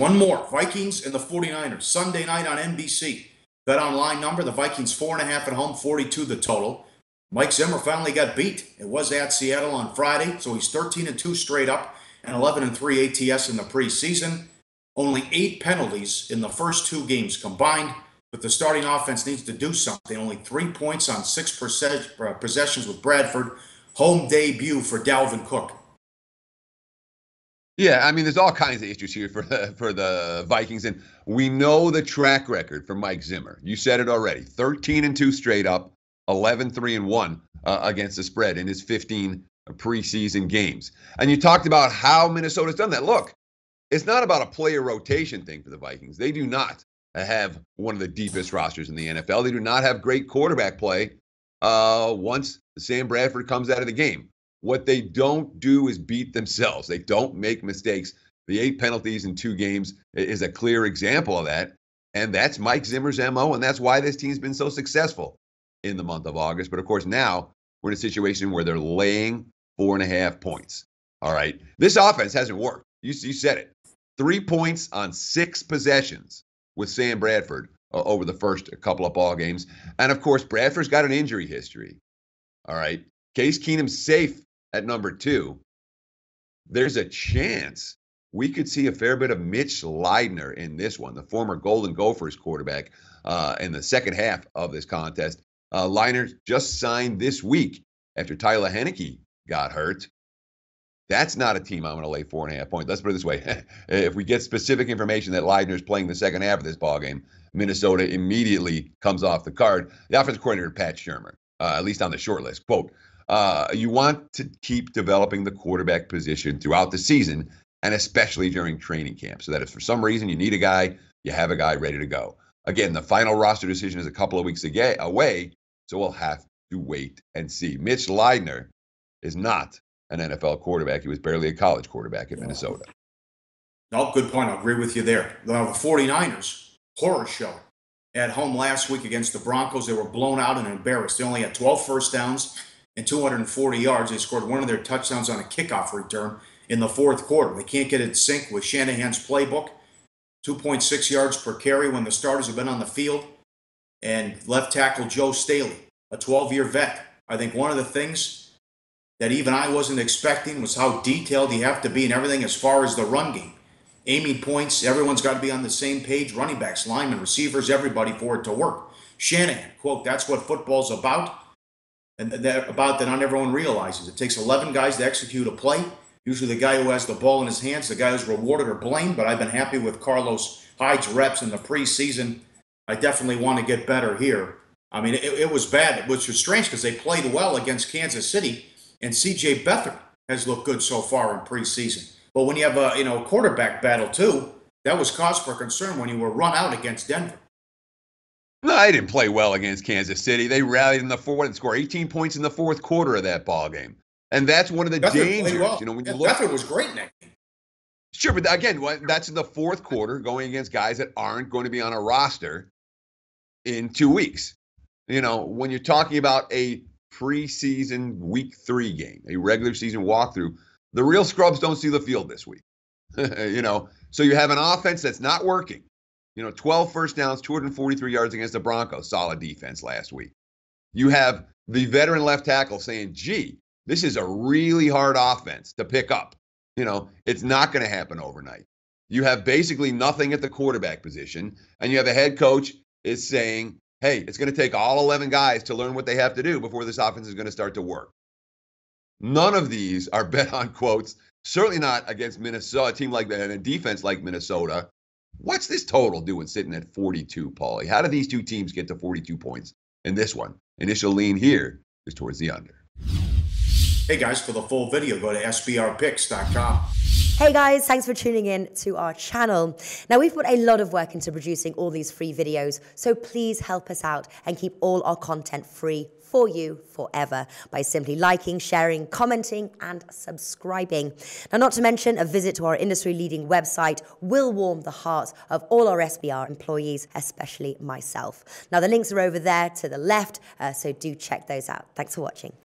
one more. Vikings and the 49ers. Sunday night on NBC. Bet online number, the Vikings 4.5 at home, 42 the total. Mike Zimmer finally got beat. It was at Seattle on Friday, so he's 13-2 straight up and 11-3 ATS in the preseason. Only 8 penalties in the first 2 games combined, but the starting offense needs to do something. Only 3 points on 6 possessions with Bradford. Home debut for Dalvin Cook. Yeah, I mean, there's all kinds of issues here for the Vikings, and we know the track record for Mike Zimmer. You said it already: 13-2 straight up, 11-3-1 against the spread in his 15 preseason games. And you talked about how Minnesota's done that. Look, it's not about a player rotation thing for the Vikings. They do not have one of the deepest rosters in the NFL. They do not have great quarterback play once Sam Bradford comes out of the game. What they don't do is beat themselves. They don't make mistakes. The 8 penalties in 2 games is a clear example of that. And that's Mike Zimmer's MO, and that's why this team's been so successful in the month of August. But, of course, now we're in a situation where they're laying 4.5 points. All right? This offense hasn't worked. You said it. 3 points on 6 possessions with Sam Bradford over the first couple of ball games. And, of course, Bradford's got an injury history. All right? Case Keenum's safe at number 2. There's a chance we could see a fair bit of Mitch Leidner in this one, the former Golden Gophers quarterback, in the second half of this contest. Leidner just signed this week after Tyler Heineke got hurt. That's not a team I'm going to lay 4.5 points. Let's put it this way. If we get specific information that Leidner's playing the second half of this ballgame, Minnesota immediately comes off the card. The offensive coordinator, Pat Shurmur, at least on the short list, quote, you want to keep developing the quarterback position throughout the season, and especially during training camp, so that if for some reason you need a guy, you have a guy ready to go. Again, the final roster decision is a couple of weeks away, so we'll have to wait and see. Mitch Leidner is not an NFL quarterback. He was barely a college quarterback at Minnesota. No, good point. I'll agree with you there. Now, the 49ers, horror show at home last week against the Broncos. They were blown out and embarrassed. They only had 12 first downs and 240 yards. They scored one of their touchdowns on a kickoff return in the fourth quarter. They can't get it in sync with Shanahan's playbook. 2.6 yards per carry when the starters have been on the field. And left tackle Joe Staley, a 12-year vet. I think one of the things that even I wasn't expecting was how detailed you have to be in everything as far as the run game. Aiming points, everyone's got to be on the same page. Running backs, linemen, receivers, everybody for it to work. Shanahan, quote, that's what football's about. And that not everyone realizes. It takes 11 guys to execute a play. Usually the guy who has the ball in his hands, the guy who's rewarded or blamed. But I've been happy with Carlos Hyde's reps in the preseason. I definitely want to get better here. I mean, it was bad, which was strange because they played well against Kansas City, and C.J. Beathard has looked good so far in preseason. But when you have a quarterback battle too, that was cause for concern when you were run out against Denver. No, they didn't play well against Kansas City. They rallied in the fourth and scored 18 points in the fourth quarter of that ball game. And that's one of the dangers. Well. When you look, Beathard was great, Nick. Sure, but again, that's in the fourth quarter going against guys that aren't going to be on a roster in 2 weeks. When you're talking about a preseason week 3 game, a regular season walkthrough, the real scrubs don't see the field this week. So you have an offense that's not working. 12 first downs, 243 yards against the Broncos. Solid defense last week. You have the veteran left tackle saying, gee, this is a really hard offense to pick up. It's not going to happen overnight. You have basically nothing at the quarterback position, and you have a head coach is saying, hey, it's going to take all 11 guys to learn what they have to do before this offense is going to start to work. None of these are bet on quotes, certainly not against Minnesota, a team like that, and a defense like Minnesota. What's this total doing sitting at 42, Pauly? How do these two teams get to 42 points in this one? Initial lean here is towards the under. Hey guys, for the full video, go to sbrpicks.com. Hey guys, thanks for tuning in to our channel. Now, we've put a lot of work into producing all these free videos, so please help us out and keep all our content free for you forever by simply liking, sharing, commenting, and subscribing. Now, not to mention, a visit to our industry-leading website will warm the hearts of all our SBR employees, especially myself. Now, the links are over there to the left, so do check those out. Thanks for watching.